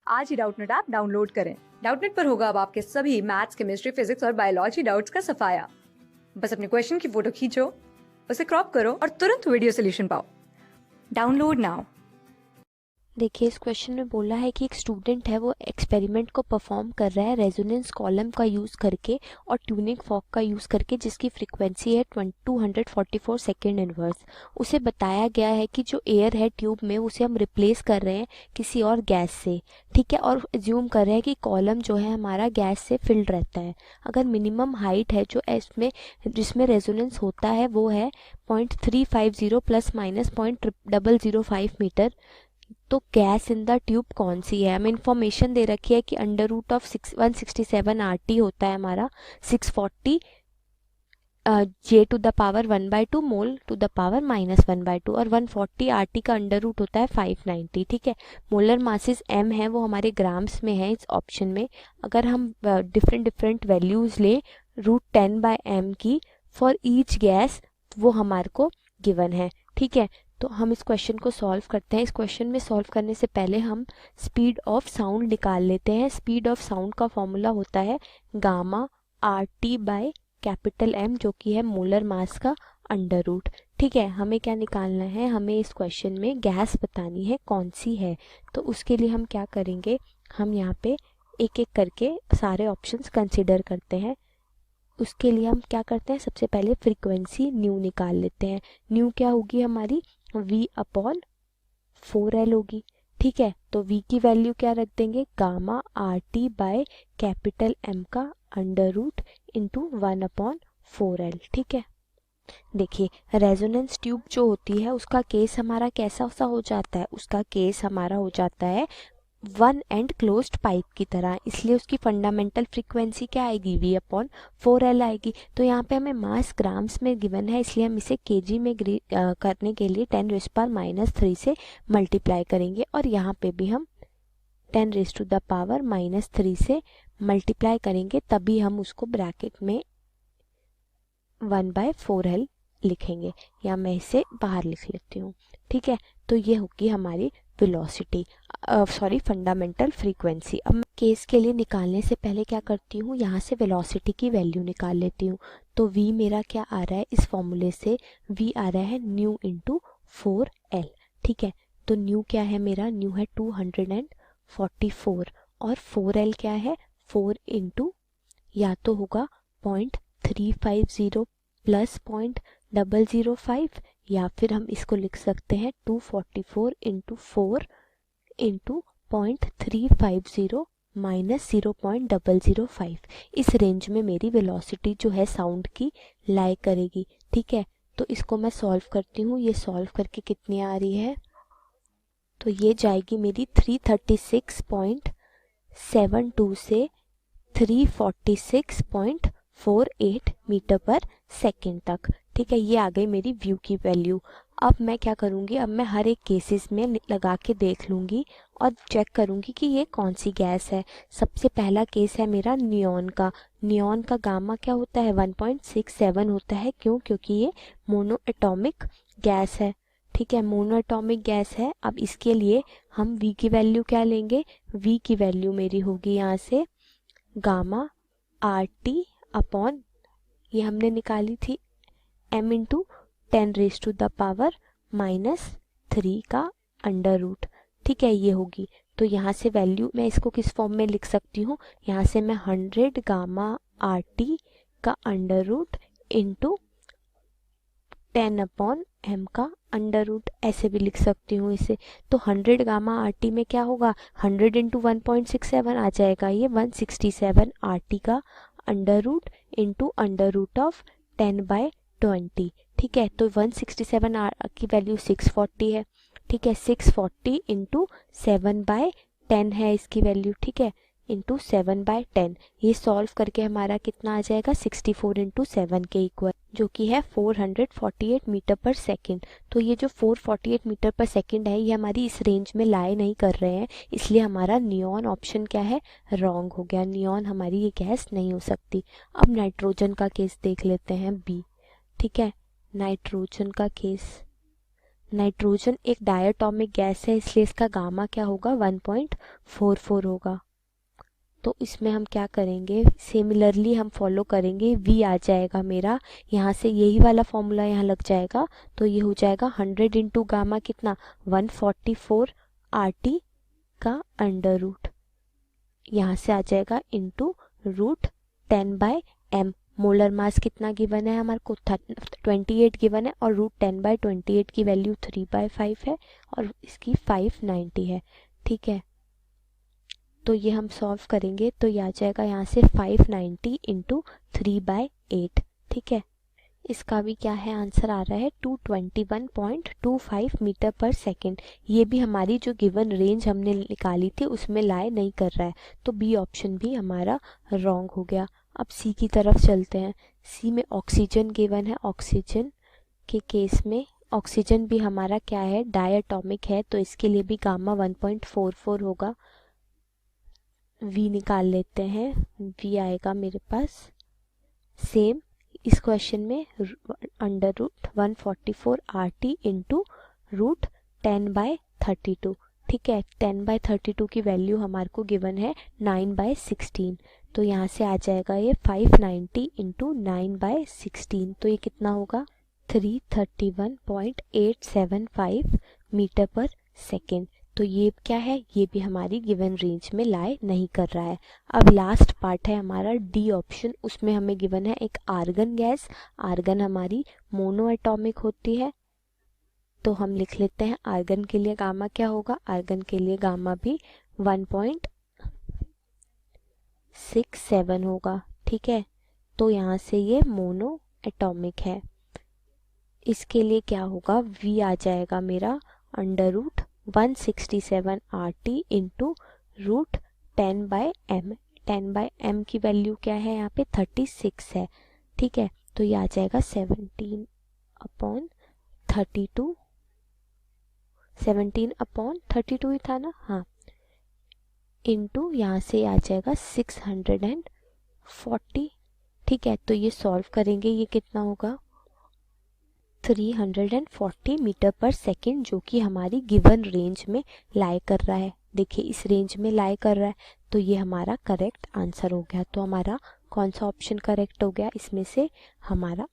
आज ही Doubtnut app download करें। Doubtnut पर होगा अब आपके सभी मैथ्स, केमिस्ट्री, फिजिक्स और बायोलॉजी डाउट्स का सफाया। बस अपने क्वेश्चन की फोटो खींचो, उसे क्रॉप करो और तुरंत वीडियो सोल्यूशन पाओ। Download now. देखिए, इस क्वेश्चन में बोला है कि एक स्टूडेंट है वो एक्सपेरिमेंट को परफॉर्म कर रहा है रेजोनेंस कॉलम का यूज़ करके और ट्यूनिंग फॉर्क का यूज़ करके, जिसकी फ्रीक्वेंसी है 244 सेकेंड इनवर्स। उसे बताया गया है कि जो एयर है ट्यूब में उसे हम रिप्लेस कर रहे हैं किसी और गैस से, ठीक है, और एज्यूम कर रहे हैं कि कॉलम जो है हमारा गैस से फिल्ड रहता है। अगर मिनिमम हाइट है जो इसमें जिसमें रेजोनेंस होता है वो है 0.350 प्लस माइनस 0.005 मीटर, तो गैस इन द ट्यूब कौन सी है। हमें इंफॉर्मेशन दे रखी है कि अंडर रूट ऑफ 167 RT होता है हमारा 640 J to the power 1/2 mole to the power -1/2, और 140 RT का अंडर रूट होता है 590, ठीक है। मोलर मासेस M है वो हमारे ग्राम्स में है इस ऑप्शन में। अगर हम डिफरेंट वैल्यूज लें √10/m की फॉर ईच गैस, वो हमारे को गिवन है, ठीक है। तो हम इस क्वेश्चन को सॉल्व करते हैं। इस क्वेश्चन में सॉल्व करने से पहले हम स्पीड ऑफ साउंड निकाल लेते हैं। स्पीड ऑफ साउंड का फॉर्मूला होता है गामा RT/M, जो कि है मोलर मास का अंडर रूट, ठीक है। हमें क्या निकालना है, हमें इस क्वेश्चन में गैस बतानी है कौन सी है। तो उसके लिए हम क्या करेंगे, हम यहाँ पे एक एक करके सारे ऑप्शंस कंसिडर करते हैं। उसके लिए हम क्या करते हैं, सबसे पहले फ्रीक्वेंसी न्यू निकाल लेते हैं। न्यू क्या होगी हमारी, V/4L होगी, ठीक है। तो V की वैल्यू क्या रख देंगे, गामा RT/M का अंडर रूट इंटू 1/4L, ठीक है। देखिए, रेजोनेंस ट्यूब जो होती है उसका केस हमारा कैसा सा हो जाता है, उसका केस हमारा हो जाता है वन एंड क्लोज्ड पाइप की तरह, इसलिए उसकी फंडामेंटल फ्रीक्वेंसी क्या आएगी, V/4L आएगी। तो यहाँ पे हमें मास ग्राम्स में गिवन है, इसलिए हम इसे केजी में करने के लिए 10⁻³ से मल्टीप्लाई करेंगे, और यहाँ पे भी हम 10⁻³ से मल्टीप्लाई करेंगे, तभी हम उसको ब्रैकेट में 1/4L लिखेंगे, या मैं इसे बाहर लिख लेती हूँ, ठीक है। तो ये होगी हमारी वेलोसिटी, फंडामेंटल फ्रीक्वेंसी। अब मैं केस के लिए निकालने से पहले क्या करती हूँ, यहाँ से वेलोसिटी की वैल्यू निकाल लेती हूँ। तो V मेरा क्या आ रहा है, इस फॉर्मूले से V आ रहा है न्यू इंटू 4L, ठीक है। तो न्यू क्या है मेरा, न्यू है 244, और 4L क्या है, 4 इंटू या तो होगा 0.350 प्लस 0.005, या फिर हम इसको लिख सकते हैं 244 इंटू 4 इंटू 0.350 माइनस 0.005। इस रेंज में मेरी वेलोसिटी जो है साउंड की लाई करेगी, ठीक है। तो इसको मैं सॉल्व करती हूँ, ये सॉल्व करके कितनी आ रही है, तो ये जाएगी मेरी 336.72 से 346.48 मीटर पर सेकेंड तक, ठीक है। ये आ गई मेरी व्यू की वैल्यू। अब मैं क्या करूँगी, अब मैं हर एक केसेस में लगा के देख लूँगी और चेक करूँगी कि ये कौन सी गैस है। सबसे पहला केस है मेरा नियॉन का। नियॉन का गामा क्या होता है, 1.67 होता है। क्यों, क्योंकि ये मोनो एटॉमिक गैस है, ठीक है, मोनो एटॉमिक गैस है। अब इसके लिए हम V की वैल्यू क्या लेंगे, V की वैल्यू मेरी होगी यहाँ से गामा RT/, ये हमने निकाली थी M इंटू 10⁻³ का अंडर रूट, ठीक है, ये होगी। तो यहाँ से वैल्यू मैं इसको किस फॉर्म में लिख सकती हूँ, यहाँ से मैं 100 गामा RT का अंडर रूट इंटू 10/m का अंडर रूट, ऐसे भी लिख सकती हूँ इसे। तो 100 गामा RT में क्या होगा, 100 इंटू 1.67 आ जाएगा, ये 167 RT का under root into under root of 10/20, ठीक है। तो 167 की वैल्यू 640 है, ठीक है। 640 इंटू 7/10 है इसकी वैल्यू, ठीक है, इंटू 7/10। ये सॉल्व करके हमारा कितना आ जाएगा, 64 इंटू 7 के इक्वल, जो कि है 448 मीटर पर सेकेंड। तो ये जो 448 मीटर पर सेकेंड है, ये हमारी इस रेंज में लाई नहीं कर रहे हैं, इसलिए हमारा नियॉन ऑप्शन क्या है, रॉन्ग हो गया। नियॉन हमारी ये गैस नहीं हो सकती। अब नाइट्रोजन का केस देख लेते हैं, B, ठीक है। नाइट्रोजन का केस नाइट्रोजन एक डायटोमिक गैस है, इसलिए इसका गामा क्या होगा 1.44 होगा। तो इसमें हम क्या करेंगे, सिमिलरली हम फॉलो करेंगे, V आ जाएगा मेरा, यहाँ से यही वाला फॉर्मूला यहाँ लग जाएगा, तो ये हो जाएगा 100 इंटू गामा कितना 144 RT का अंडर रूट, यहाँ से आ जाएगा into root 10/m। Molar mass कितना गिवन है हमारे को 28 गिवन है, और रूट 10/28 की वैल्यू 3/5 है, और इसकी 590 है। ठीक है, तो ये हम सॉल्व करेंगे तो ये आ जाएगा यहाँ से 590 इंटू 3/8। ठीक है, इसका भी क्या है आंसर आ रहा है 221.25 मीटर पर सेकेंड। ये भी हमारी जो गिवन रेंज हमने निकाली थी उसमें लाए नहीं कर रहा है, तो बी ऑप्शन भी हमारा रॉन्ग हो गया। अब सी की तरफ चलते हैं। सी में ऑक्सीजन गिवन है, ऑक्सीजन के केस में ऑक्सीजन भी हमारा क्या है डायटोमिक है, तो इसके लिए भी गामा 1.44 होगा। वी निकाल लेते हैं, वी आएगा मेरे पास सेम इस क्वेश्चन में under root 144 RT into root 10/32। ठीक है, 10/32 की वैल्यू हमारे को गिवन है 9/16, तो यहाँ से आ जाएगा ये 590 इंटू 9/16, तो ये कितना होगा 331.875 मीटर पर सेकेंड। तो ये क्या है, ये भी हमारी गिवन रेंज में लाए नहीं कर रहा है। अब लास्ट पार्ट है हमारा डी ऑप्शन, उसमें हमें गिवन है एक आर्गन गैस। आर्गन हमारी मोनो एटॉमिक होती है, तो हम लिख लेते हैं आर्गन के लिए गामा क्या होगा, आर्गन के लिए गामा भी 1.67 होगा। ठीक है, तो यहाँ से ये मोनो एटॉमिक है। इसके लिए क्या होगा, वी आ जाएगा मेरा under root 167 RT into root 10/m। 10/m की वैल्यू क्या है यहाँ पे 36 है। ठीक है, तो ये आ जाएगा 17/32, 17/32 ही था ना, हाँ, इंटू यहाँ से आ जाएगा 640। ठीक है, तो ये सॉल्व करेंगे, ये कितना होगा 340 मीटर पर सेकेंड, जो कि हमारी गिवन रेंज में लाई कर रहा है। देखिए इस रेंज में लाई कर रहा है, तो ये हमारा करेक्ट आंसर हो गया। तो हमारा कौन सा ऑप्शन करेक्ट हो गया, इसमें से हमारा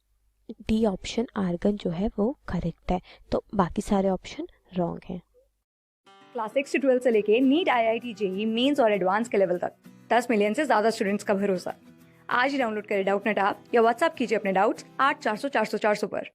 डी ऑप्शन आर्गन जो है वो करेक्ट है, तो बाकी सारे ऑप्शन रॉन्ग हैं। क्लास 6 से 12 से लेके नीट, IIT, JEE मेंस और एडवांस के लेवल तक 10 मिलियन से ज्यादा स्टूडेंट्स का भरोसा। आज ही डाउनलोड करें डाउटनेट ऐप या व्हाट्सएप कीजिए अपने डाउट्स 8400 400 400 पर।